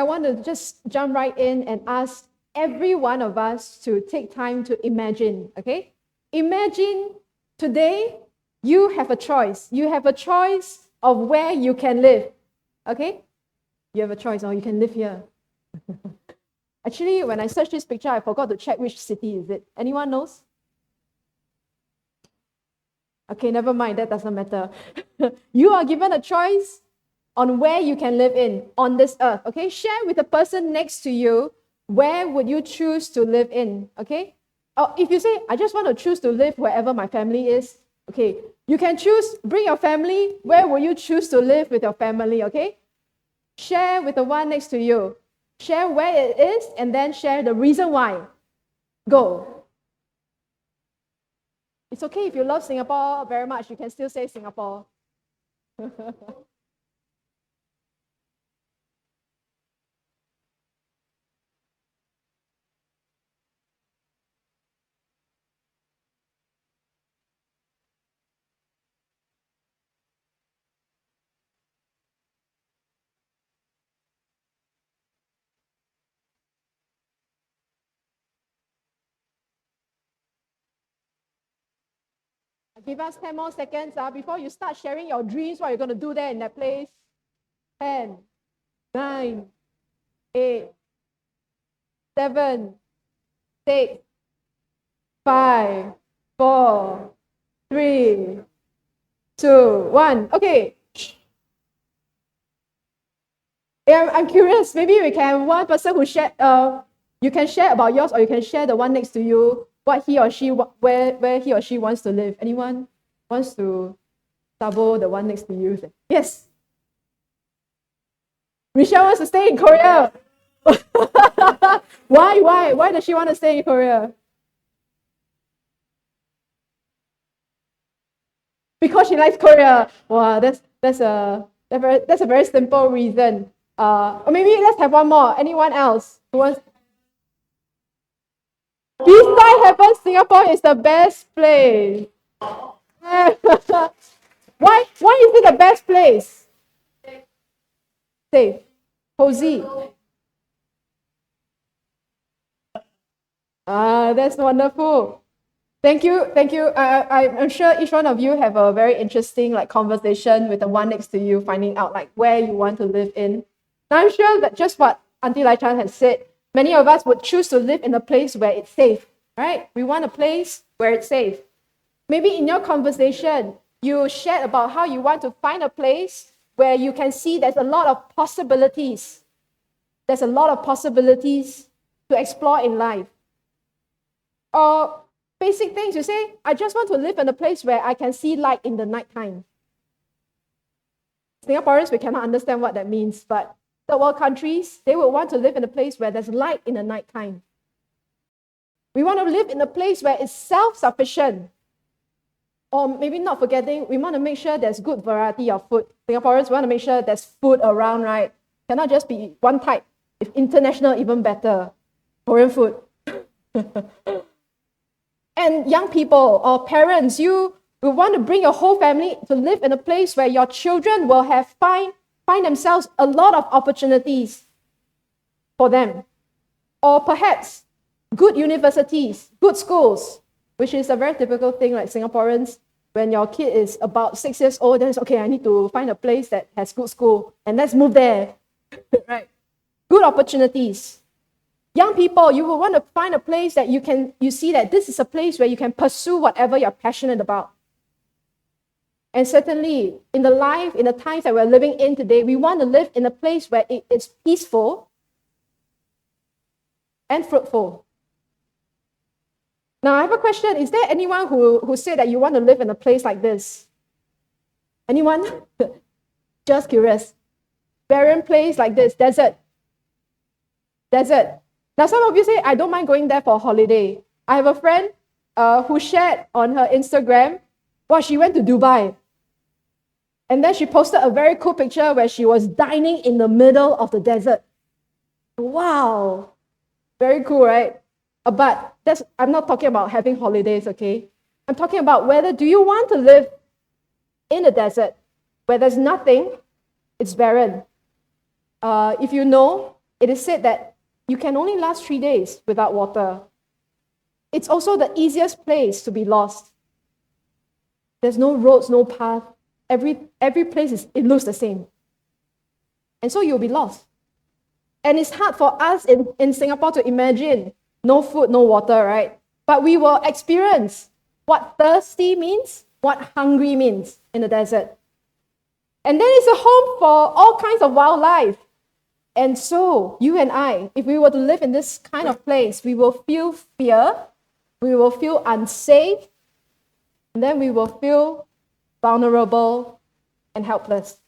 I want to just jump right in and ask every one of us to take time to imagine, okay? Imagine today you have a choice. You have a choice of where you can live, okay? You have a choice, or you can live here. Actually, when I searched this picture, I forgot to check which city is it. Anyone knows? Okay, never mind, that doesn't matter. You are given a choice on where you can live in on this earth, okay? Share with the person next to you, where would you choose to live in, okay? Or if you say, I just want to choose to live wherever my family is, okay, you can choose, bring your family, where will you choose to live with your family, okay? Share with the one next to you. Share where it is, and then share the reason why. Go. It's okay if you love Singapore very much, you can still say Singapore. Give us 10 more seconds before you start sharing your dreams, what you're going to do there in that place. 10, 9, 8, 7, 6, 5, 4, 3, 2, 1. Okay. I'm curious. Maybe we can have one person who share. You can share about yours, or you can share the one next to you. What he or she, where he or she wants to live. Anyone wants to double the one next to you? Yes. Michelle wants to stay in Korea. Why? Why does she want to stay in Korea? Because she likes Korea. Wow, that's a very simple reason. Or maybe let's have one more. Anyone else who wants? Beside heaven, Singapore is the best place. Why is it the best place? Safe, cozy. That's wonderful. Thank you. I'm sure each one of you have a very interesting conversation with the one next to you, finding out where you want to live in. Now, I'm sure that just what Auntie Lai Chan has said, many of us would choose to live in a place where it's safe, right? We want a place where it's safe. Maybe in your conversation, you shared about how you want to find a place where you can see there's a lot of possibilities. There's a lot of possibilities to explore in life. Or basic things, you say, I just want to live in a place where I can see light in the nighttime. Singaporeans, we cannot understand what that means, but third world countries, they would want to live in a place where there's light in the nighttime. We want to live in a place where it's self-sufficient. Or maybe not forgetting, we want to make sure there's good variety of food. Singaporeans want to make sure there's food around, right? Cannot just be one type. If international, even better. Korean food. And young people or parents, you will want to bring your whole family to live in a place where your children will find themselves a lot of opportunities for them. Or perhaps good universities, good schools, which is a very typical thing like Singaporeans. When your kid is about 6 years old, then it's okay, I need to find a place that has good school and let's move there. Right? Good opportunities. Young people, you will want to find a place that you see that this is a place where you can pursue whatever you're passionate about. And certainly, in the times that we're living in today, we want to live in a place where it's peaceful and fruitful. Now, I have a question. Is there anyone who said that you want to live in a place like this? Anyone? Just curious. Barren place like this, desert. Now, some of you say, I don't mind going there for a holiday. I have a friend who shared on her Instagram, she went to Dubai. And then she posted a very cool picture where she was dining in the middle of the desert. Wow. Very cool, right? But I'm not talking about having holidays, okay? I'm talking about whether do you want to live in a desert where there's nothing, it's barren. If you know, it is said that you can only last 3 days without water. It's also the easiest place to be lost. There's no roads, no path. Every place it looks the same. And so you'll be lost. And it's hard for us in Singapore to imagine no food, no water, right? But we will experience what thirsty means, what hungry means in the desert. And then it's a home for all kinds of wildlife. And so, you and I, if we were to live in this kind of place, we will feel fear, we will feel unsafe, and then we will feel vulnerable and helpless.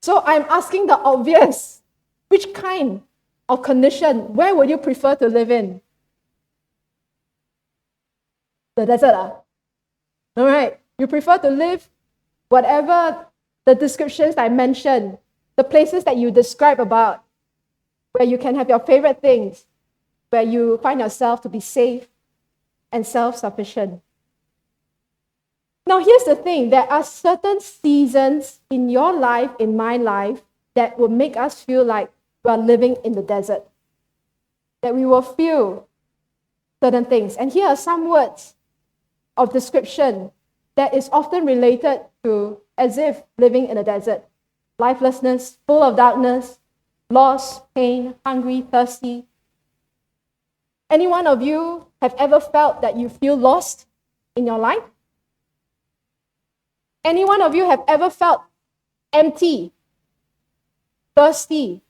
So I'm asking the obvious, which kind of condition, where would you prefer to live in? The desert, All right, you prefer to live whatever the descriptions I mentioned, the places that you describe about, where you can have your favorite things, where you find yourself to be safe and self-sufficient. Now, here's the thing. There are certain seasons in your life, in my life, that will make us feel like we are living in the desert, that we will feel certain things. And here are some words of description that is often related to as if living in a desert. Lifelessness, full of darkness, loss, pain, hungry, thirsty. Any one of you have ever felt that you feel lost in your life? Any one of you have ever felt empty, thirsty?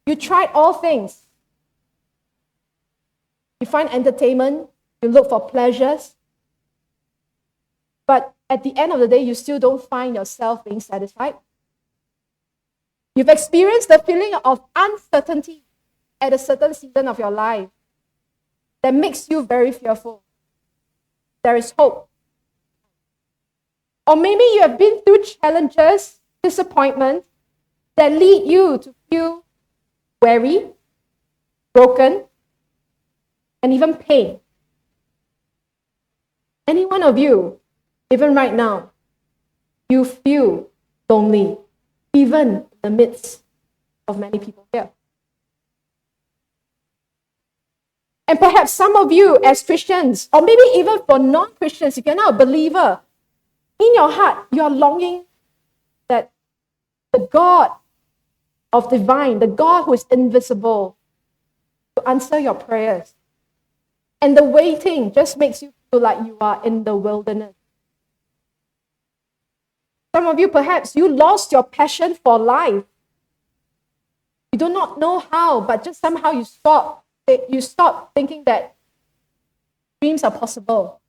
You tried all things. You find entertainment, you look for pleasures, but at the end of the day, you still don't find yourself being satisfied. You've experienced the feeling of uncertainty at a certain season of your life that makes you very fearful. There is hope. Or maybe you have been through challenges, disappointment, that lead you to feel weary, broken, and even pain. Any one of you, even right now, you feel lonely, even in the midst of many people here. And perhaps some of you as Christians, or maybe even for non-Christians, if you're not a believer, in your heart, you are longing that the God of divine, the God who is invisible, to answer your prayers. And the waiting just makes you feel like you are in the wilderness. Some of you, perhaps, you lost your passion for life. You do not know how, but just somehow you stop thinking that dreams are possible.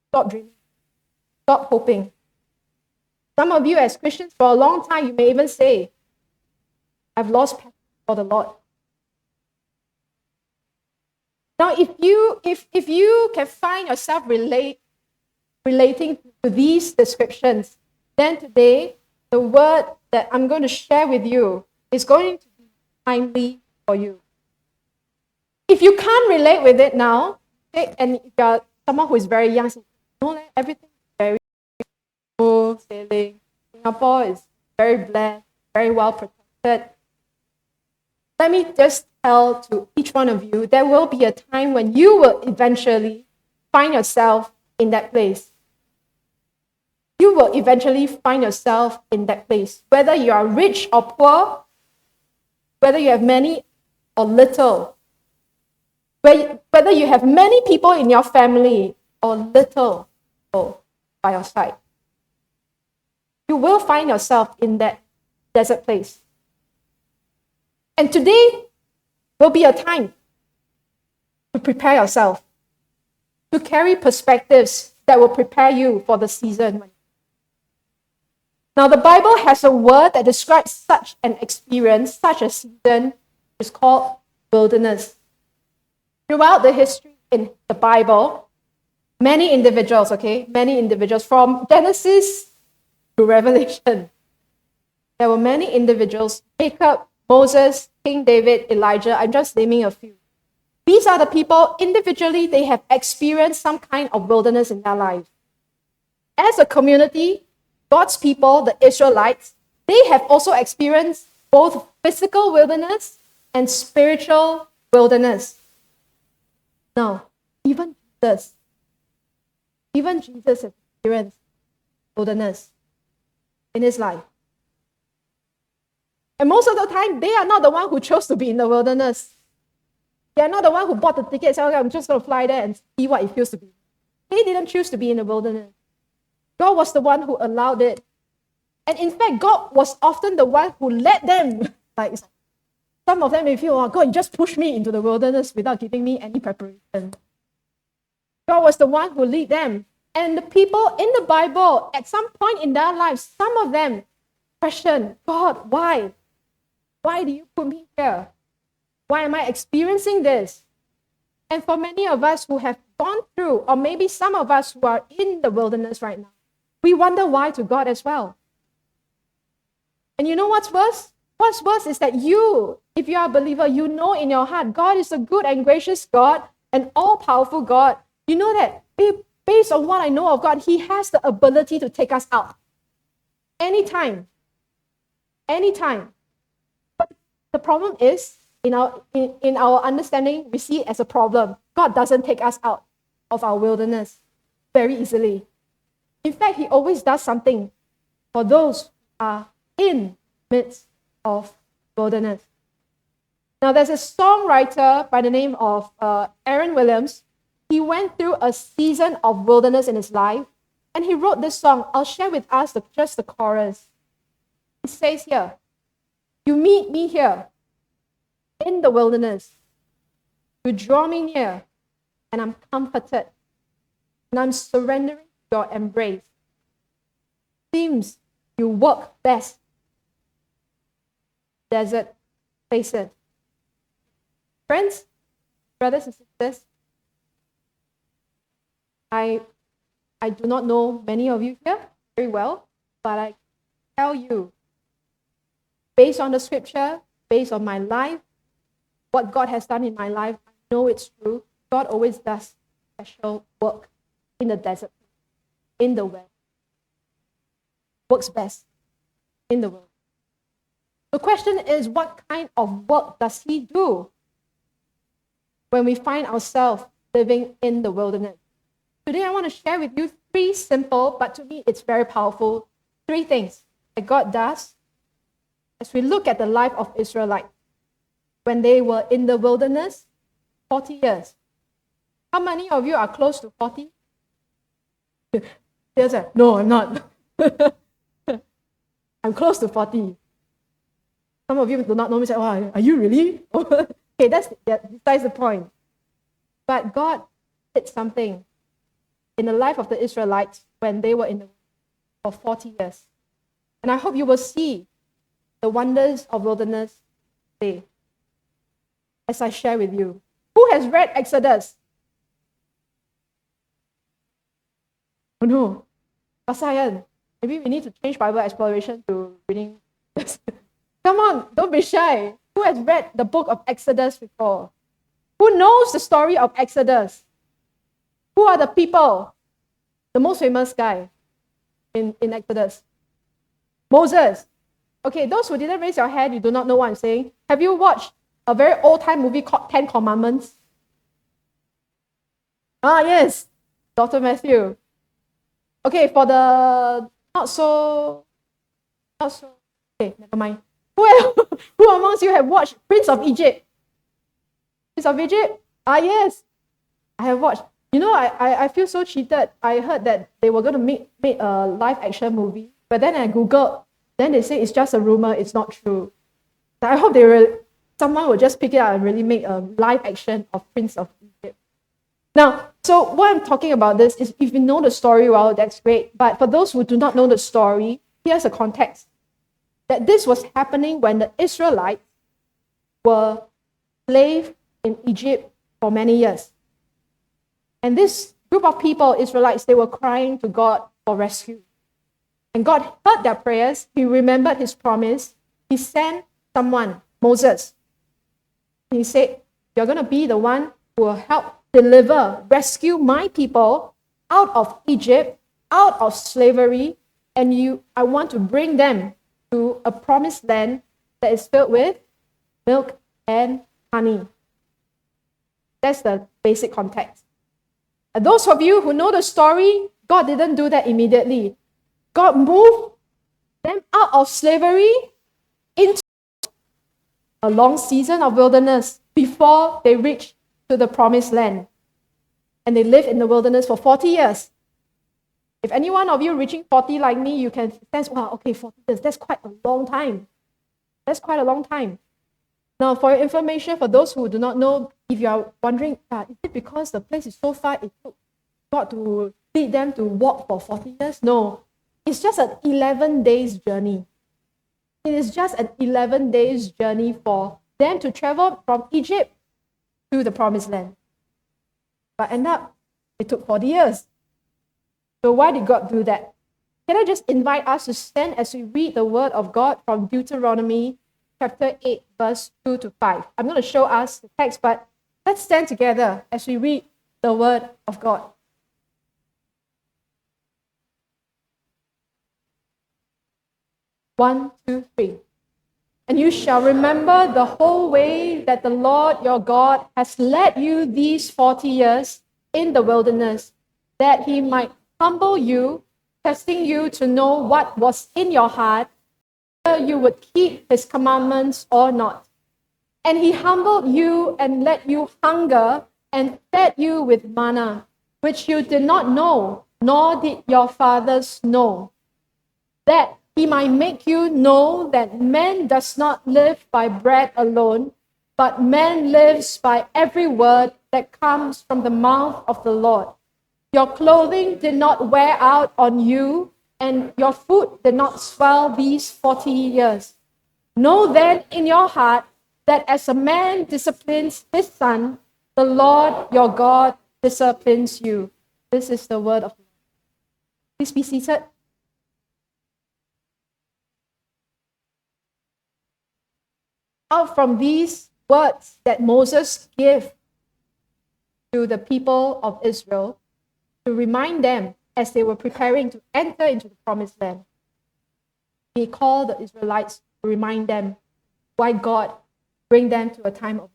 Stop dreaming. Stop hoping. Some of you as Christians, for a long time, you may even say, I've lost passion for the Lord. Now, if you can find yourself relating to these descriptions, then today, the word that I'm going to share with you is going to be timely for you. If you can't relate with it now, okay, and if you're someone who is very young, say, no, everything is very smooth sailing. Singapore is very blessed, very well protected. Let me just tell to each one of you, there will be a time when you will eventually find yourself in that place. You will eventually find yourself in that place. Whether you are rich or poor, whether you have many or little, whether you have many people in your family or little people by your side, you will find yourself in that desert place. And today will be a time to prepare yourself, to carry perspectives that will prepare you for the season. Now, the Bible has a word that describes such an experience, such a season. It's called wilderness. Throughout the history in the Bible, many individuals from Genesis to Revelation, there were many individuals, Jacob, Moses, King David, Elijah, I'm just naming a few. These are the people, individually, they have experienced some kind of wilderness in their life. As a community, God's people, the Israelites, they have also experienced both physical wilderness and spiritual wilderness. Now, even Jesus has experienced wilderness in his life. And most of the time, they are not the one who chose to be in the wilderness. They are not the one who bought the ticket and said, okay, I'm just going to fly there and see what it feels to be. They didn't choose to be in the wilderness. God was the one who allowed it. And in fact, God was often the one who led them. Like some of them may feel, oh, God, you just pushed me into the wilderness without giving me any preparation. God was the one who led them. And the people in the Bible, at some point in their lives, some of them question, God, why? Why do you put me here? Why am I experiencing this? And for many of us who have gone through, or maybe some of us who are in the wilderness right now, we wonder why to God as well. And you know what's worse? What's worse is that you, if you are a believer, you know in your heart, God is a good and gracious God, an all-powerful God. You know that based on what I know of God, He has the ability to take us out. Anytime. Anytime. But the problem is, in our understanding, we see it as a problem. God doesn't take us out of our wilderness very easily. In fact, He always does something for those who are in the midst of wilderness. Now, there's a songwriter by the name of Aaron Williams. He went through a season of wilderness in his life, and he wrote this song. I'll share with us just the chorus. It says here, you meet me here in the wilderness. You draw me near, and I'm comforted, and I'm surrendering to your embrace. Seems you work best. Desert places. Friends, brothers and sisters, I do not know many of you here very well, but I tell you, based on the scripture, based on my life, what God has done in my life, I know it's true. God always does special work in the desert, in the well. Works best in the world. The question is, what kind of work does He do when we find ourselves living in the wilderness? Today I want to share with you 3 simple, but to me it's very powerful, 3 things that God does as we look at the life of Israelites when they were in the wilderness 40 years. How many of you are close to 40? No, I'm not. I'm close to 40. Some of you do not know me, say, oh, are you really? Okay, that's besides the point. But God did something in the life of the Israelites when they were in the for 40 years. And I hope you will see the wonders of wilderness today as I share with you. Who has read Exodus? Oh no, Pastor Ian, maybe we need to change Bible exploration to reading this. Come on, don't be shy. Who has read the book of Exodus before? Who knows the story of Exodus? Who are the people? The most famous guy in Exodus? Moses. Okay, those who didn't raise your hand, you do not know what I'm saying. Have you watched a very old-time movie called 10 Commandments? Ah, yes. Dr. Matthew. Okay, for the not so, okay, never mind. Who amongst you have watched Prince of Egypt? Prince of Egypt? Ah, yes. I have watched. You know, I feel so cheated. I heard that they were going to make a live action movie, but then I Googled, then they say it's just a rumor, it's not true. So I hope someone will just pick it up and really make a live action of Prince of Egypt. Now, so what I'm talking about this is, if you know the story well, that's great. But for those who do not know the story, here's a context. That this was happening when the Israelites were slaves in Egypt for many years. And this group of people, Israelites, they were crying to God for rescue. And God heard their prayers. He remembered His promise. He sent someone, Moses. He said, you're going to be the one who will help deliver, rescue my people out of Egypt, out of slavery, and I want to bring them to a promised land that is filled with milk and honey. That's the basic context. And those of you who know the story, God didn't do that immediately. God moved them out of slavery into a long season of wilderness before they reached to the promised land. And they lived in the wilderness for 40 years. If any one of you reaching 40 like me, you can sense, wow, okay, 40 years, that's quite a long time. That's quite a long time. Now, for your information, for those who do not know, if you are wondering, is it because the place is so far, it took God to lead them to walk for 40 years? No, it's just an 11 days journey. It is just an 11 days journey for them to travel from Egypt to the promised land. But end up, it took 40 years. So why did God do that? Can I just invite us to stand as we read the word of God from Deuteronomy chapter 8, verse 2 to 5. I'm going to show us the text, but let's stand together as we read the word of God. One, two, three. And you shall remember the whole way that the Lord your God has led you these 40 years in the wilderness, that he might humble you, testing you to know what was in your heart, whether you would keep his commandments or not. And he humbled you and let you hunger and fed you with manna, which you did not know, nor did your fathers know, that he might make you know that man does not live by bread alone, but man lives by every word that comes from the mouth of the Lord. Your clothing did not wear out on you, and your food did not swell these 40 years. Know then in your heart that as a man disciplines his son, the Lord your God disciplines you. This is the word of God. Please be seated. Out from these words that Moses gave to the people of Israel to remind them as they were preparing to enter into the promised land, he called the Israelites to remind them why God bring them to a time of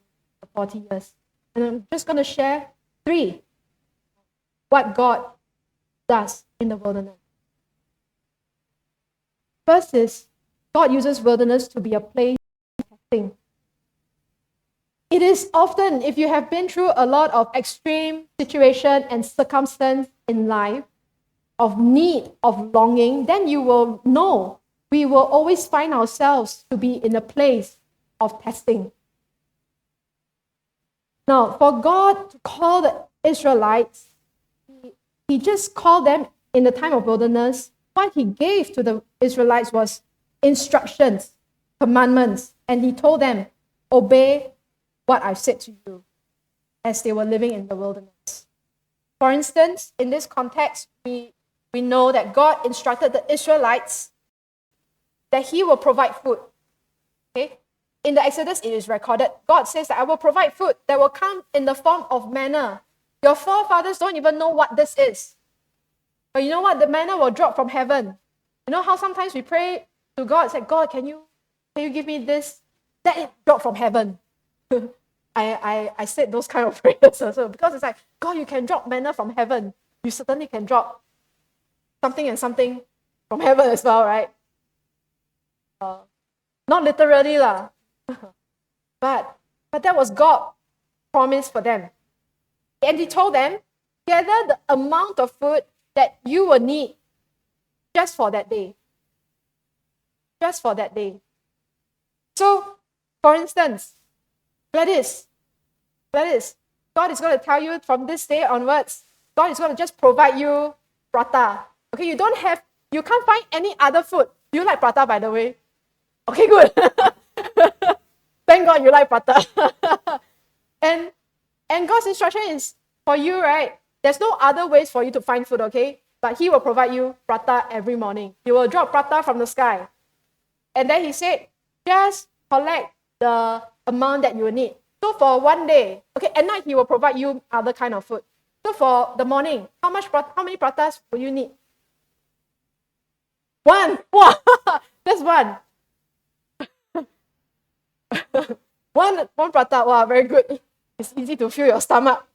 40 years. And I'm just going to share 3 what God does in the wilderness. First is, God uses wilderness to be a place of testing. It is often, if you have been through a lot of extreme situation and circumstance in life, of need, of longing, then you will know we will always find ourselves to be in a place of testing. Now, for God to call the Israelites, he just called them in the time of wilderness. What he gave to the Israelites was instructions, commandments, and he told them, obey what I've said to you as they were living in the wilderness. For instance, in this context, we know that God instructed the Israelites that he will provide food. Okay? In the Exodus, it is recorded. God says that I will provide food that will come in the form of manna. Your forefathers don't even know what this is. But you know what? The manna will drop from heaven. You know how sometimes we pray to God, say, God, can you give me this? Let it drop from heaven. I said those kind of prayers also because it's like, God, you can drop manna from heaven. You certainly can drop something and something from heaven as well, right? Not literally lah. but that was God's promise for them. And he told them, gather the amount of food that you will need just for that day. Just for that day. So, for instance, Gladys, God is going to tell you from this day onwards, God is going to just provide you prata. Okay, you can't find any other food. Do you like prata, by the way? Okay, good. Thank God you like prata. and God's instruction is for you, right? There's no other ways for you to find food, okay? But he will provide you prata every morning. He will drop prata from the sky. And then he said, just collect the amount that you will need. So for one day, okay, at night he will provide you other kind of food. So for the morning, how many pratas will you need? 1. Wow, that's 1. one prata, wow, very good. It's easy to fill your stomach.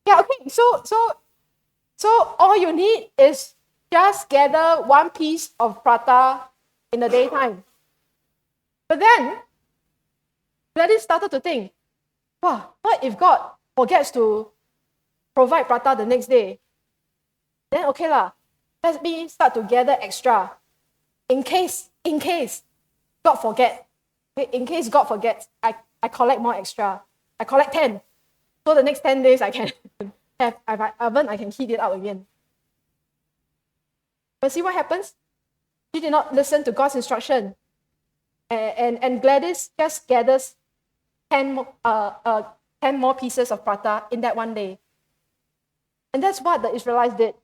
Yeah, okay. So all you need is just gather one piece of prata in the daytime. But then Gladys started to think, wow, what if God forgets to provide prata the next day? Then okay lah, let me start to gather extra. In case God forget. Okay, in case God forgets, I collect more extra. I collect 10. So the next 10 days I can have oven, I can heat it up again. But see what happens? She did not listen to God's instruction. And Gladys just gathers 10 more pieces of prata in that one day. And that's what the Israelites did.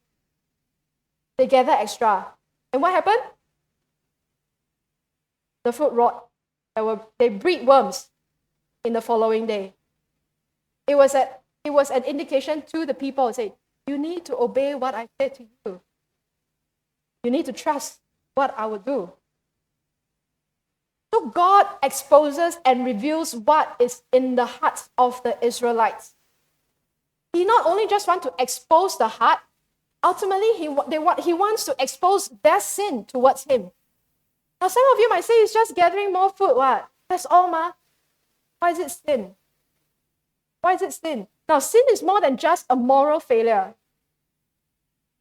They gather extra. And what happened? The fruit rot. They breed worms in the following day. It was an indication to the people, say, you need to obey what I said to you. You need to trust what I will do. So God exposes and reveals what is in the hearts of the Israelites. He not only just wants to expose the heart, ultimately he wants to expose their sin towards him. Now some of you might say it's just gathering more food. What? That's all, ma. Why is it sin? Why is it sin? Now sin is more than just a moral failure.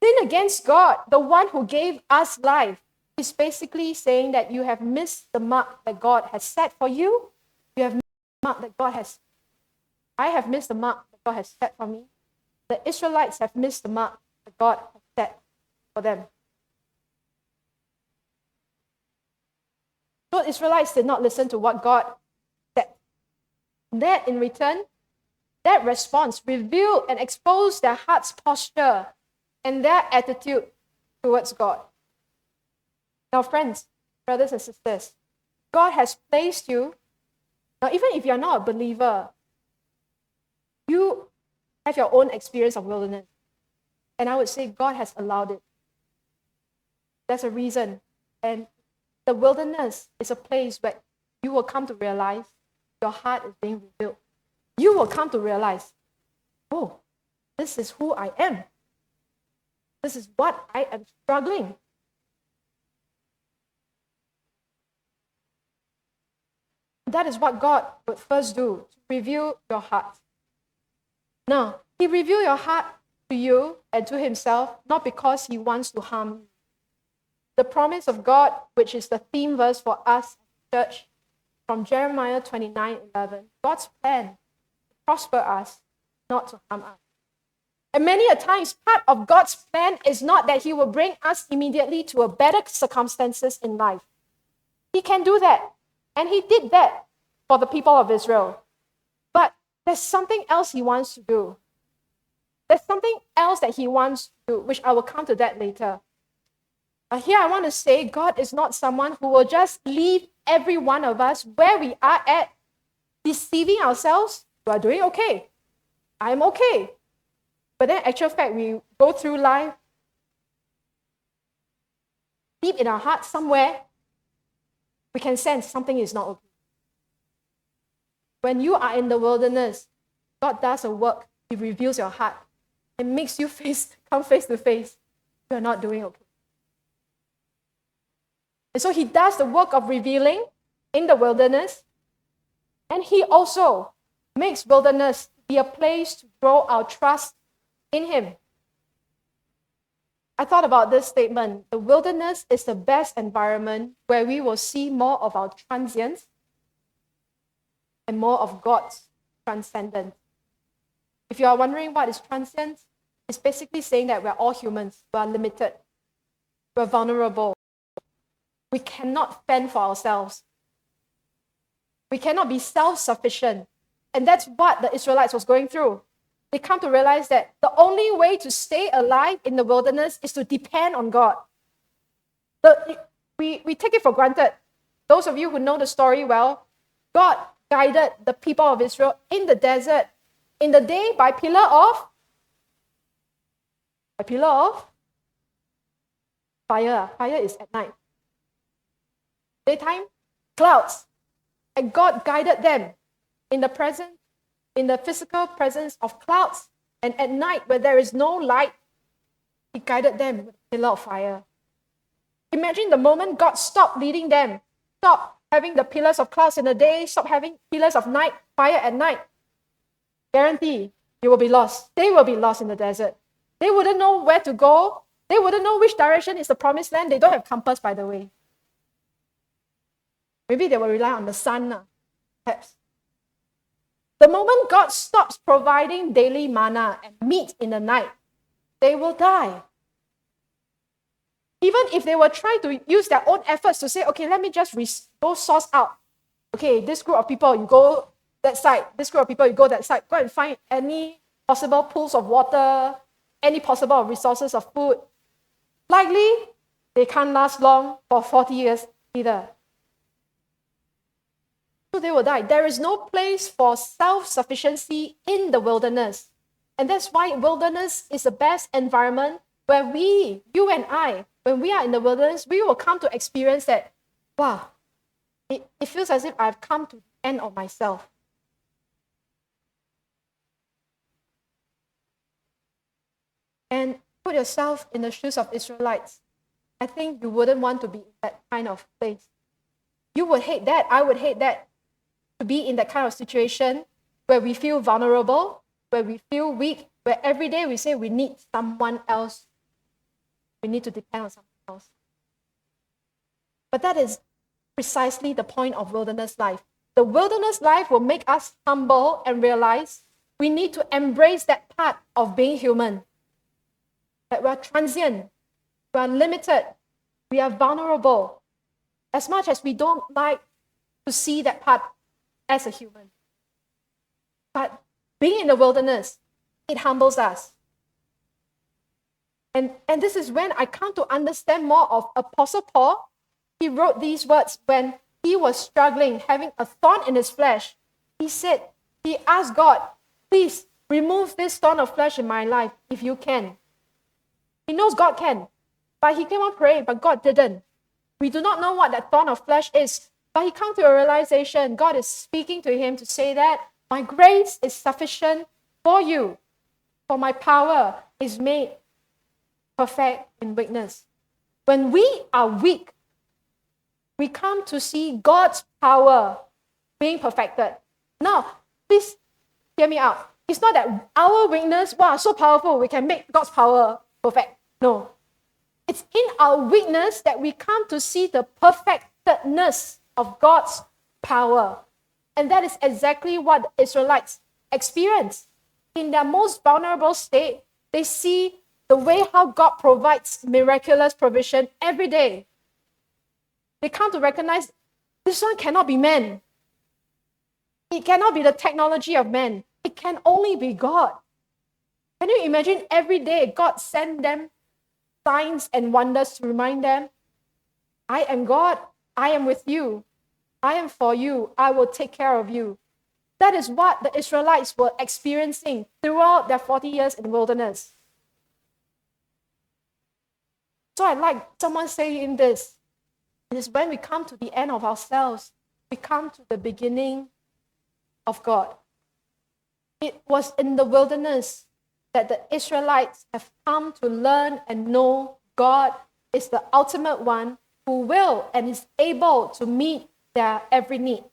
Sin against God, the one who gave us life, is basically saying that you have missed the mark that God has set for you. You have missed the mark that I have missed the mark that God has set for me. The Israelites have missed the mark that God has set for them. So the Israelites did not listen to what God said. That in return, that response revealed and exposed their heart's posture and their attitude towards God. Now, friends, brothers and sisters, God has placed you. Now, even if you're not a believer, you have your own experience of wilderness. And I would say God has allowed it. There's a reason. And the wilderness is a place where you will come to realize your heart is being revealed. You will come to realize, oh, this is who I am. This is what I am struggling. That is what God would first do, to reveal your heart. Now, he revealed your heart to you and to himself, not because he wants to harm you. The promise of God, which is the theme verse for us, church, from Jeremiah 29:11, God's plan to prosper us, not to harm us. And many a times, part of God's plan is not that he will bring us immediately to a better circumstances in life. He can do that. And he did that for the people of Israel. But there's something else he wants to do. There's something else that he wants to do, which I will come to that later. Here I want to say God is not someone who will just leave every one of us where we are at, deceiving ourselves. We are doing okay. I'm okay. But then, actual fact, we go through life deep in our heart somewhere, we can sense something is not okay. When you are in the wilderness, God does a work. He reveals your heart and makes you come face to face. You are not doing okay. And so he does the work of revealing in the wilderness, and he also makes wilderness be a place to grow our trust in him. I thought about this statement. The wilderness is the best environment where we will see more of our transience and more of God's transcendence. If you are wondering what is transcendence, it's basically saying that we're all humans. We are limited. We're vulnerable. We cannot fend for ourselves. We cannot be self-sufficient. And that's what the Israelites was going through. They come to realize that the only way to stay alive in the wilderness is to depend on God. We take it for granted. Those of you who know the story well, God guided the people of Israel in the desert in the day by pillar of fire. Fire is at night. Daytime, clouds. And God guided them in the physical presence of clouds. And at night, where there is no light, He guided them with a pillar of fire. Imagine the moment God stopped leading them, stopped having the pillars of clouds in the day, stopped having pillars of fire at night. Guarantee you will be lost. They will be lost in the desert. They wouldn't know where to go. They wouldn't know which direction is the promised land. They don't have compass, by the way. Maybe they will rely on the sun, perhaps. The moment God stops providing daily manna and meat in the night, they will die. Even if they were trying to use their own efforts to say, okay, let me just go source out. Okay, this group of people, you go that side. This group of people, you go that side. Go and find any possible pools of water, any possible resources of food. Likely, they can't last long for 40 years either. So they will die. There is no place for self-sufficiency in the wilderness. And that's why wilderness is the best environment where you and I, when we are in the wilderness, we will come to experience that, wow, it feels as if I've come to the end of myself. And put yourself in the shoes of Israelites. I think you wouldn't want to be in that kind of place. You would hate that. I would hate that. To be in that kind of situation where we feel vulnerable, where we feel weak, where every day we say we need someone else. We need to depend on someone else. But that is precisely the point of wilderness life. The wilderness life will make us humble and realize we need to embrace that part of being human. That we are transient, we are limited, we are vulnerable. As much as we don't like to see that part as a human. But being in the wilderness, it humbles us. And this is when I come to understand more of Apostle Paul. He wrote these words when he was struggling, having a thorn in his flesh. He asked God, please remove this thorn of flesh in my life if you can. He knows God can, but he came on praying, but God didn't. We do not know what that thorn of flesh is, but he comes to a realization. God is speaking to him to say that my grace is sufficient for you, for my power is made perfect in weakness. When we are weak, we come to see God's power being perfected. Now, please hear me out. It's not that our weakness, wow, so powerful, we can make God's power perfect. No. It's in our weakness that we come to see the perfectedness of God's power. And that is exactly what the Israelites experienced. In their most vulnerable state, they see the way how God provides miraculous provision every day. They come to recognize this one cannot be man. It cannot be the technology of man. It can only be God. Can you imagine every day God sent them signs and wonders to remind them, I am God, I am with you, I am for you, I will take care of you. That is what the Israelites were experiencing throughout their 40 years in the wilderness. So I like someone saying this. It is when we come to the end of ourselves, we come to the beginning of God. It was in the wilderness that the Israelites have come to learn and know God is the ultimate one who will and is able to meet their every need.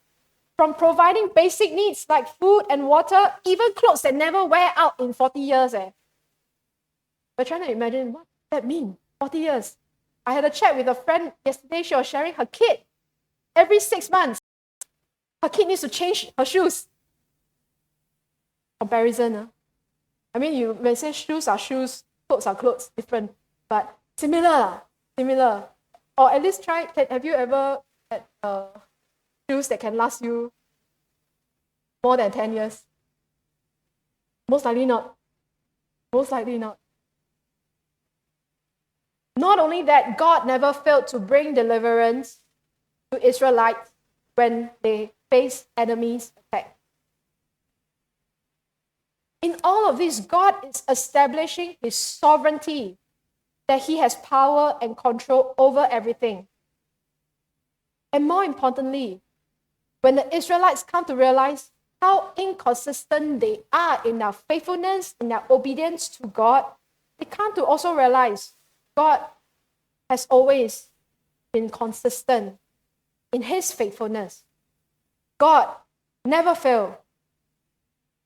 From providing basic needs like food and water, even clothes that never wear out in 40 years. We're trying to imagine what that means, 40 years. I had a chat with a friend yesterday. She was sharing her kid. Every 6 months, her kid needs to change her shoes. Comparison. I mean, you may say shoes are shoes, clothes are clothes, different. But similar. Or at least try, have you ever had shoes that can last you more than 10 years? Most likely not. Not only that, God never failed to bring deliverance to Israelites when they faced enemies' attack. In all of this, God is establishing his sovereignty, that he has power and control over everything. And more importantly, When the Israelites come to realize how inconsistent they are in their faithfulness, in their obedience to God, they come to also realize God has always been consistent in his faithfulness. God never failed.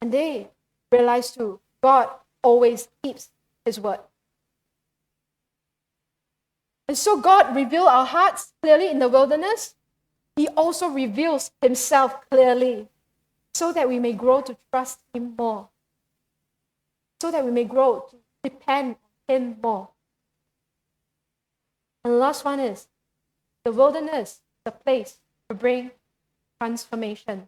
And they realize too, God always keeps his word. And so God revealed our hearts clearly in the wilderness. He also reveals himself clearly so that we may grow to trust him more. So that we may grow to depend on him more. And the last one is the wilderness, the place to bring transformation.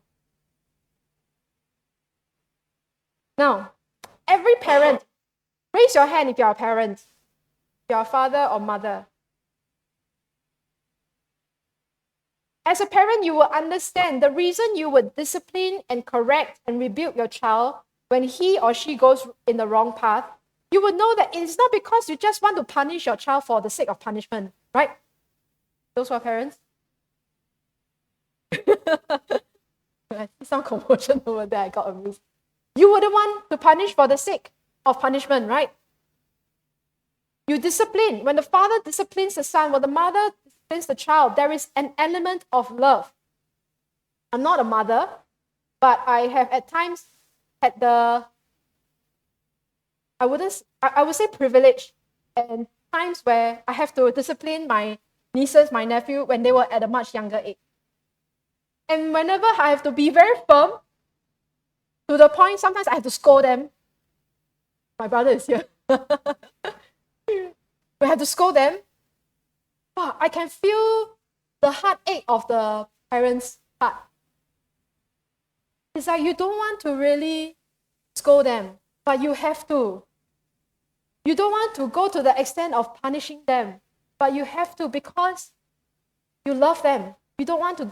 Now, every parent, raise your hand if you're a parent, if you're a father or mother. As a parent, you will understand the reason you would discipline and correct and rebuke your child when he or she goes in the wrong path. You would know that it's not because you just want to punish your child for the sake of punishment, right? Those who are parents? I see some commotion over there. I got amused. You wouldn't want to punish for the sake of punishment, right? You discipline. When the father disciplines the son, when the mother disciplines the child, there is an element of love. I'm not a mother, but I have at times had I would say privilege, and times where I have to discipline my nieces, my nephew, when they were at a much younger age. And whenever I have to be very firm, to the point sometimes I have to scold them. My brother is here. We have to scold them. Wow, I can feel the heartache of the parents' heart. It's like you don't want to really scold them, but you have to. You don't want to go to the extent of punishing them, but you have to because you love them. You don't want to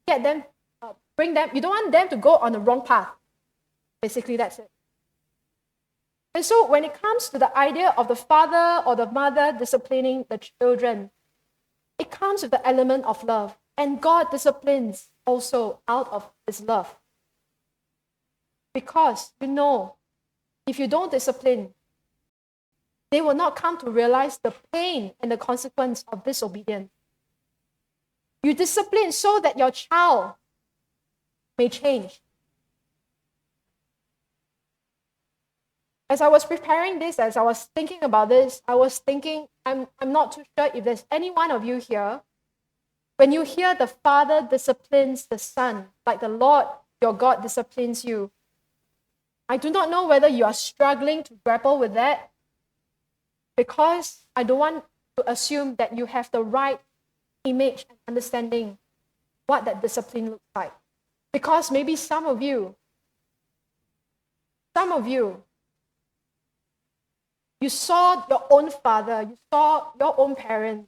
get them, bring them, you don't want them to go on the wrong path. Basically, that's it. And so when it comes to the idea of the father or the mother disciplining the children, it comes with the element of love. And God disciplines also out of his love. Because, if you don't discipline, they will not come to realize the pain and the consequence of disobedience. You discipline so that your child may change. As I was preparing this, as I was thinking about this, I was thinking, I'm not too sure if there's any one of you here, when you hear the father disciplines the son, like the Lord your God disciplines you, I do not know whether you are struggling to grapple with that, because I don't want to assume that you have the right image and understanding what that discipline looks like. Because maybe some of you, you saw your own father, you saw your own parent,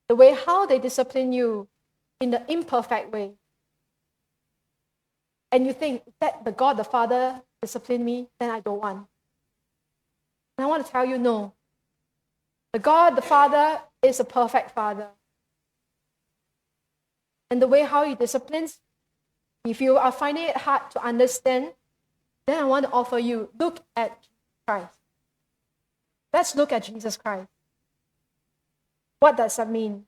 the way how they discipline you in the imperfect way. And you think, that the God, the Father, disciplined me, then I don't want. And I want to tell you, no. The God, the Father, is a perfect Father. And the way how he disciplines, if you are finding it hard to understand, then I want to offer you, look at Christ. Let's look at Jesus Christ. What does that mean?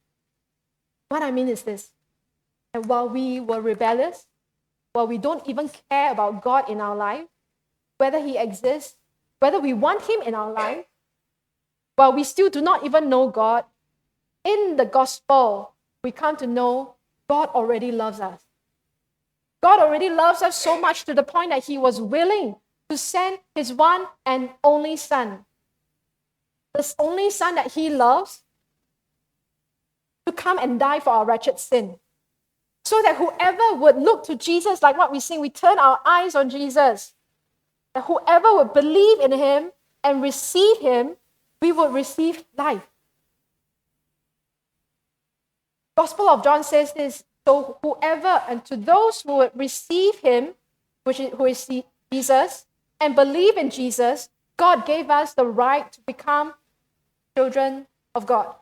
What I mean is this, that while we were rebellious, while we don't even care about God in our life, whether he exists, whether we want him in our life, while we still do not even know God, in the gospel, we come to know God already loves us. God already loves us so much to the point that he was willing to send his one and only son, the only son that he loves, to come and die for our wretched sin. So that whoever would look to Jesus, like what we sing, we turn our eyes on Jesus, that whoever would believe in him and receive him, we would receive life. Gospel of John says this, so whoever, and to those who would receive him, who is Jesus, and believe in Jesus, God gave us the right to become children of God.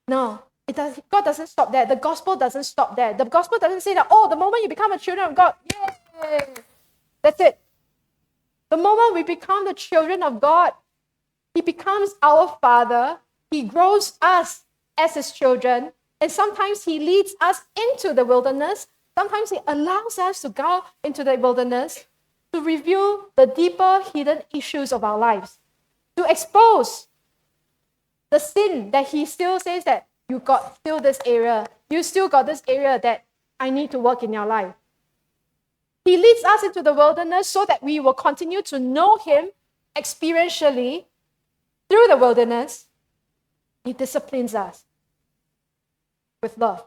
Now, God doesn't stop there. The gospel doesn't stop there. The gospel doesn't say that, oh, the moment you become a children of God, yay, that's it. The moment we become the children of God, He becomes our Father. He grows us as His children. And sometimes He leads us into the wilderness. Sometimes He allows us to go into the wilderness to reveal the deeper hidden issues of our lives, to expose the sin that He still says that you got still this area. You still got this area that I need to work in your life. He leads us into the wilderness so that we will continue to know Him experientially through the wilderness. He disciplines us with love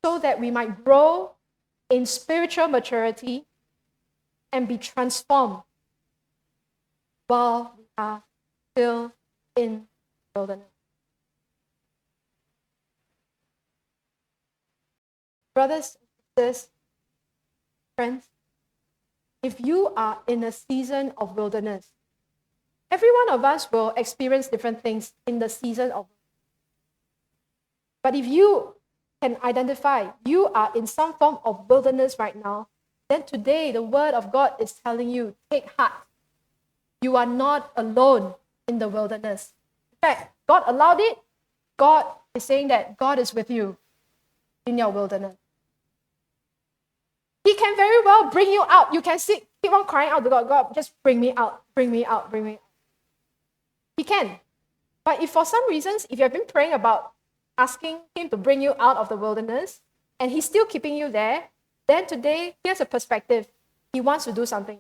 so that we might grow in spiritual maturity and be transformed while we are still in the wilderness. Brothers and sisters, friends, if you are in a season of wilderness, every one of us will experience different things in the season of. But if you can identify you are in some form of wilderness right now, then today the word of God is telling you, take heart. You are not alone in the wilderness. In fact, God allowed it. God is saying that God is with you in your wilderness. He can very well bring you out. You can keep on crying out to God, God, just bring me out, bring me out, bring me out. He can. But if for some reasons, if you have been praying about asking Him to bring you out of the wilderness, and He's still keeping you there, then today, here's a perspective. He wants to do something.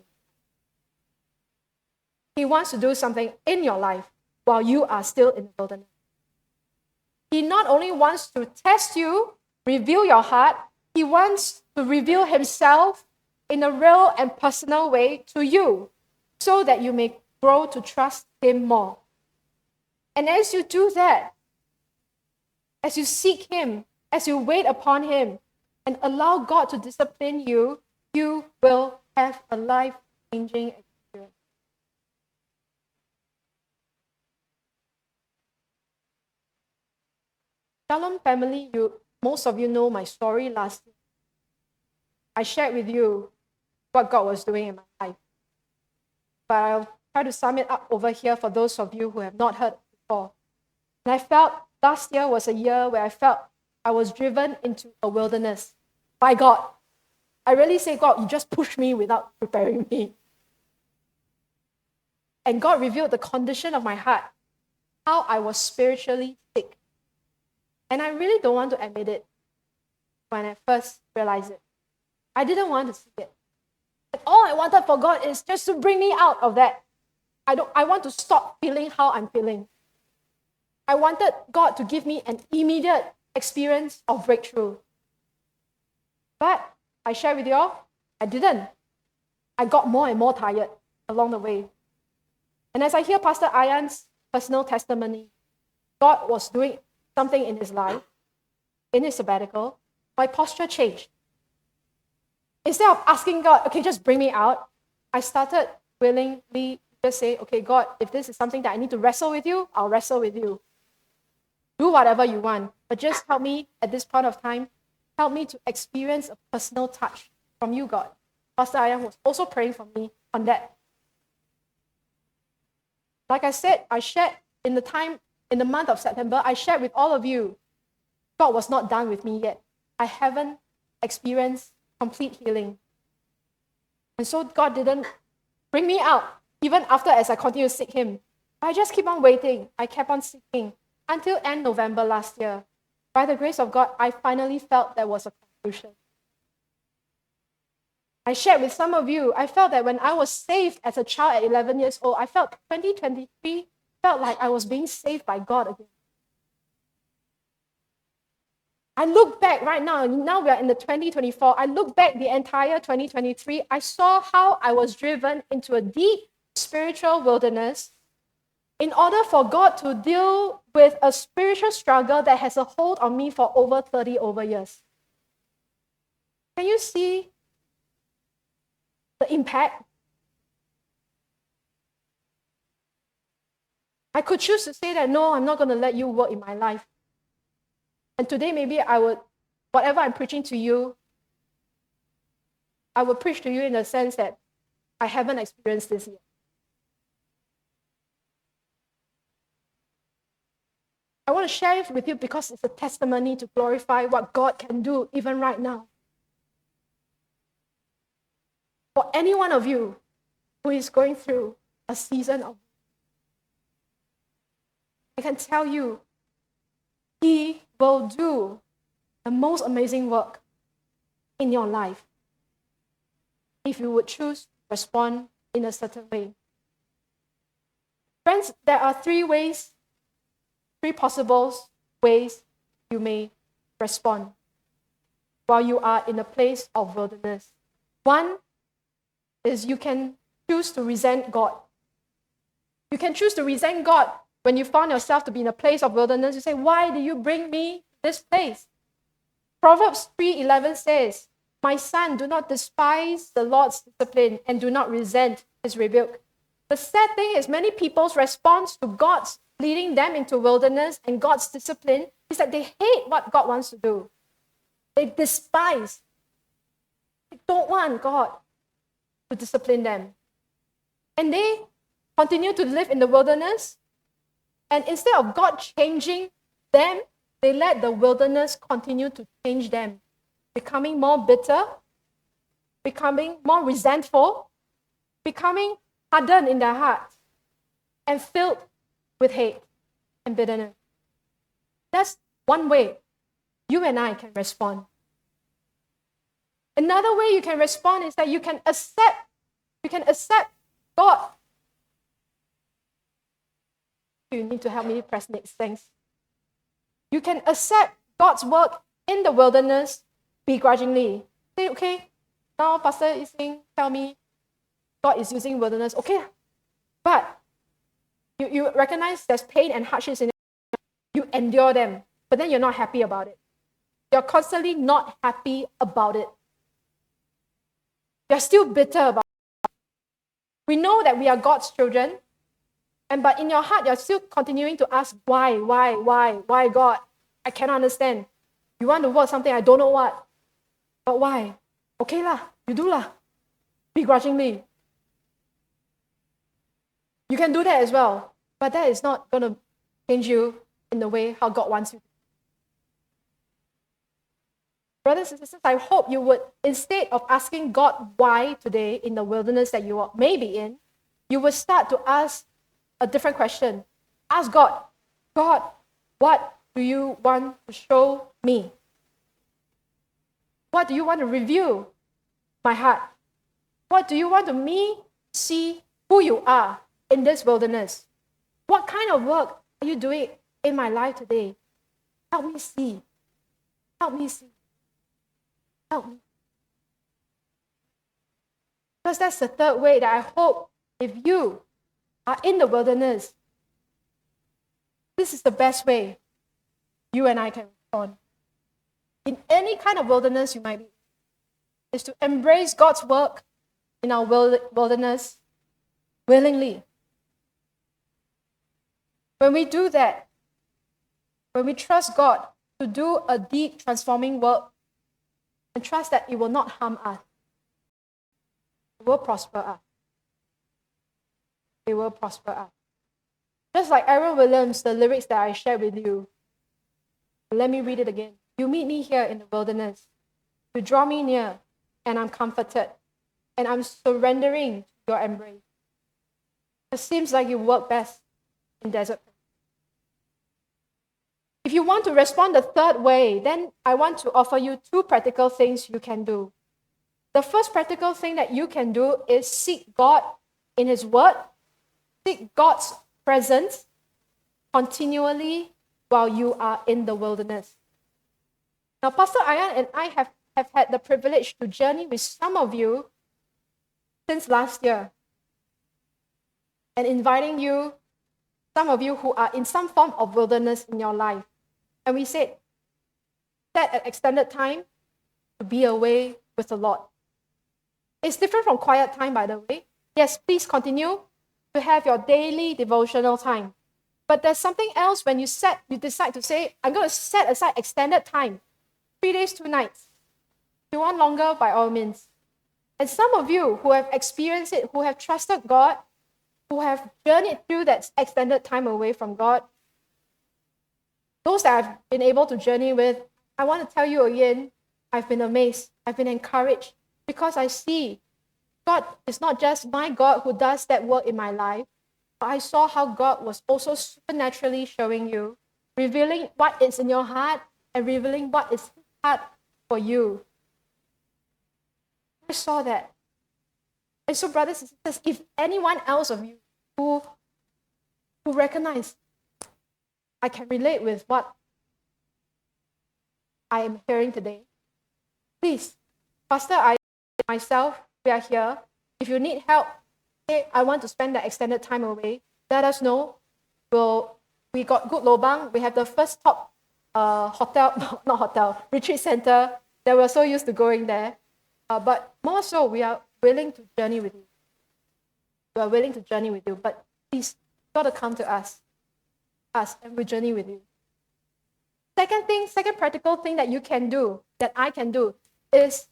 He wants to do something in your life while you are still in the wilderness. He not only wants to test you, reveal your heart, He wants to reveal Himself in a real and personal way to you so that you may grow to trust Him more. And as you do that, as you seek Him, as you wait upon Him, and allow God to discipline you, you will have a life-changing experience. Shalom family, most of you know my story last year. I shared with you what God was doing in my life. But I'll try to sum it up over here for those of you who have not heard before. And I felt last year was a year where I felt I was driven into a wilderness by God. I really say, God, you just pushed me without preparing me. And God revealed the condition of my heart, how I was spiritually sick. And I really don't want to admit it when I first realized it. I didn't want to see it. And all I wanted for God is just to bring me out of that. I want to stop feeling how I'm feeling. I wanted God to give me an immediate experience of breakthrough. But I share with you all, I didn't. I got more and more tired along the way. And as I hear Pastor Ayan's personal testimony, God was doing something in his life, in his sabbatical, my posture changed. Instead of asking God, okay, just bring me out, I started willingly just say, okay, God, if this is something that I need to wrestle with you, I'll wrestle with you. Do whatever you want, but just help me at this point of time, help me to experience a personal touch from you, God. Pastor Ayan was also praying for me on that. Like I said, I shared in the month of September, I shared with all of you, God was not done with me yet. I haven't experienced complete healing. And so God didn't bring me out, even after as I continue to seek Him. I just keep on waiting. I kept on seeking until end November last year. By the grace of God, I finally felt there was a conclusion. I shared with some of you, I felt that when I was saved as a child at 11 years old, I felt 2023 felt like I was being saved by God again. I look back right now we are in the 2024, I look back the entire 2023, I saw how I was driven into a deep spiritual wilderness in order for God to deal with a spiritual struggle that has a hold on me for over 30 years. Can you see the impact? I could choose to say that, no, I'm not going to let you work in my life. And today maybe I would, whatever I'm preaching to you, I would preach to you in the sense that I haven't experienced this yet. I want to share it with you because it's a testimony to glorify what God can do even right now. For any one of you who is going through a season of, I can tell you, He will do the most amazing work in your life if you would choose to respond in a certain way. Friends, there are three possible ways you may respond while you are in a place of wilderness. One is you can choose to resent God. You can choose to resent God when you found yourself to be in a place of wilderness. You say, why do you bring me to this place? Proverbs 3:11 says, my son, do not despise the Lord's discipline and do not resent his rebuke. The sad thing is many people's response to God's leading them into wilderness and God's discipline is that they hate what God wants to do. They despise. They don't want God to discipline them. And they continue to live in the wilderness. And instead of God changing them, they let the wilderness continue to change them, becoming more bitter, becoming more resentful, becoming hardened in their hearts, and filled with hate and bitterness. That's one way you and I can respond. Another way you can respond is that you can accept God. You need to help me press next, thanks. You can accept God's work in the wilderness begrudgingly. Say, okay, now Pastor is saying, tell me God is using wilderness. Okay, but you recognize there's pain and hardships in it. You endure them, but then you're not happy about it. You're constantly not happy about it. You're still bitter about it. We know that we are God's children, but in your heart, you're still continuing to ask, why God? I cannot understand. You want to work something, I don't know what. But why? Okay lah, you do lah. Begrudgingly. You can do that as well, but that is not going to change you in the way how God wants you to. Brothers and sisters, I hope you would, instead of asking God why today in the wilderness that you may be in, you would start to ask a different question. Ask God, what do you want to show me? What do you want to reveal my heart? What do you want me see who you are in this wilderness? What kind of work are you doing in my life today? Help me see. Help me see. Help me. Because that's the third way that I hope if you are in the wilderness, this is the best way you and I can respond. In any kind of wilderness you might be, is to embrace God's work in our wilderness willingly. When we do that, when we trust God to do a deep transforming work and trust that it will not harm us, it will prosper us. It will prosper us. Just like Aaron Williams, the lyrics that I shared with you. Let me read it again. You meet me here in the wilderness. You draw me near, and I'm comforted, and I'm surrendering to your embrace. It seems like you work best in desert. If you want to respond the third way, then I want to offer you two practical things you can do. The first practical thing that you can do is seek God in His Word, seek God's presence continually while you are in the wilderness. Now, Pastor Ayan and I have had the privilege to journey with some of you since last year and inviting you, some of you who are in some form of wilderness in your life. And we said, set an extended time to be away with the Lord. It's different from quiet time, by the way. Yes, please continue to have your daily devotional time. But there's something else when you decide to say, I'm going to set aside extended time, 3 days, 2 nights. If you want longer, by all means. And some of you who have experienced it, who have trusted God, who have journeyed through that extended time away from God, those that I've been able to journey with, I want to tell you again, I've been amazed, I've been encouraged, because I see God is not just my God who does that work in my life, but I saw how God was also supernaturally showing you, revealing what is in your heart and revealing what is His heart for you. I saw that. And so, brothers and sisters, if anyone else of you who recognize, I can relate with what I am hearing today, please, Pastor, myself, we are here. If you need help, say, I want to spend that extended time away, let us know. We got good lobang. We have the first top retreat center that we're so used to going there. But more so, we are willing to journey with you. We are willing to journey with you. But please, you've got to come to us, and we'll journey with you. Second practical thing that you can do, that I can do, is,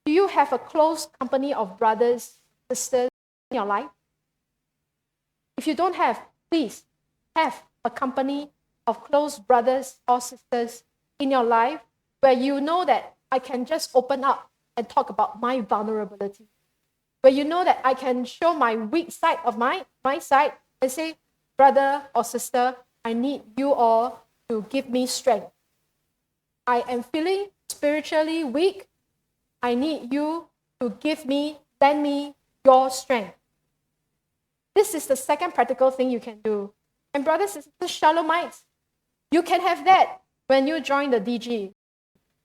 do you have a close company of brothers, sisters in your life? If you don't have, please have a company of close brothers or sisters in your life where you know that I can just open up and talk about my vulnerability. Where you know that I can show my weak side of my side and say, brother or sister, I need you all to give me strength. I am feeling spiritually weak. I need you to lend me your strength. This is the second practical thing you can do. And brothers and sisters, Shalomites, you can have that when you join the DG,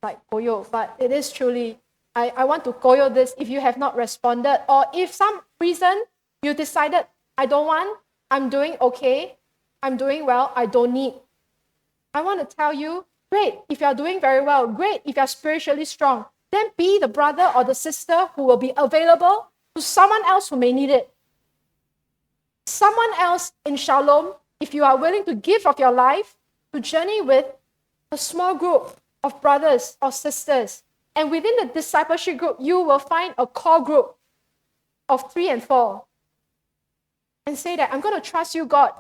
like Koyo, but it is truly, I want to Koyo this if you have not responded, or if some reason you decided, I don't want, I'm doing okay, I'm doing well, I don't need. I want to tell you, great, if you're doing very well, great, if you're spiritually strong, then be the brother or the sister who will be available to someone else who may need it. Someone else in Shalom, if you are willing to give of your life to journey with a small group of brothers or sisters, and within the discipleship group, you will find a core group of 3 and 4. And say that, I'm going to trust you, God.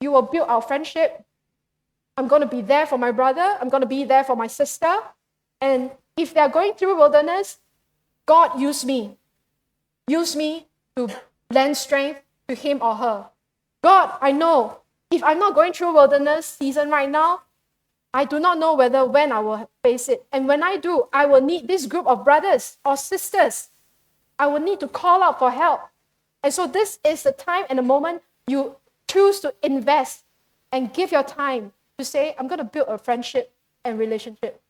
You will build our friendship. I'm going to be there for my brother. I'm going to be there for my sister. And if they're going through wilderness, God, use me. Use me to lend strength to him or her. God, I know if I'm not going through wilderness season right now, I do not know when I will face it. And when I do, I will need this group of brothers or sisters. I will need to call out for help. And so this is the time and the moment you choose to invest and give your time to say, I'm going to build a friendship and relationship.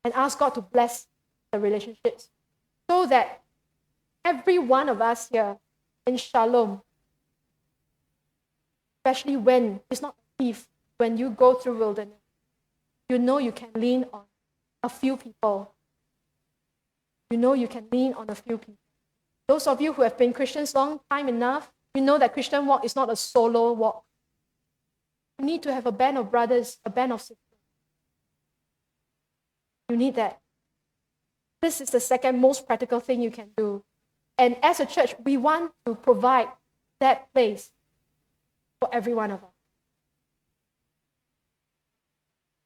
And ask God to bless the relationships so that every one of us here in Shalom, especially when it's not a thief, when you go through wilderness, you know you can lean on a few people. You know you can lean on a few people. Those of you who have been Christians long time enough, you know that Christian walk is not a solo walk. You need to have a band of brothers, a band of sisters. You need that. This is the second most practical thing you can do. And as a church, we want to provide that place for every one of us.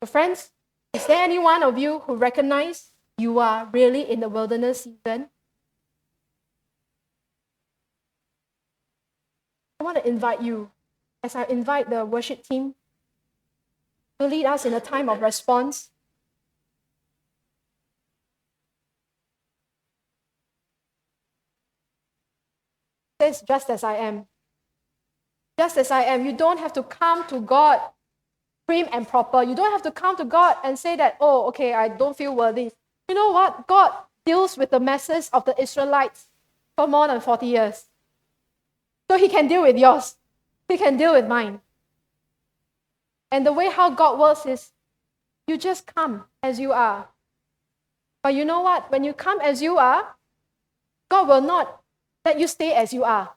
So friends, is there any one of you who recognize you are really in the wilderness season? I want to invite you, as I invite the worship team to lead us in a time of response. It says, just as I am. Just as I am. You don't have to come to God prim and proper. You don't have to come to God and say that, oh, okay, I don't feel worthy. You know what? God deals with the messes of the Israelites for more than 40 years. So he can deal with yours. He can deal with mine. And the way how God works is, you just come as you are. But you know what? When you come as you are, God will not let you stay as you are.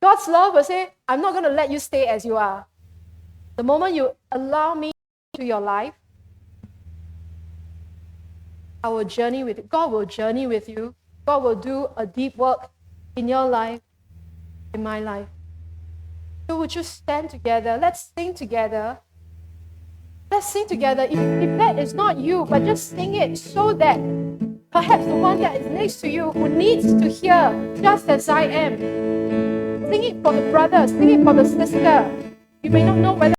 God's love will say, I'm not going to let you stay as you are. The moment you allow me into your life, I will journey with you. God will journey with you. God will do a deep work in your life, in my life. So would you stand together? Let's sing together. Let's sing together. If that is not you, but just sing it so that perhaps the one that is next to you who needs to hear, just as I am. Sing it for the brother, sing it for the sister. You may not know whether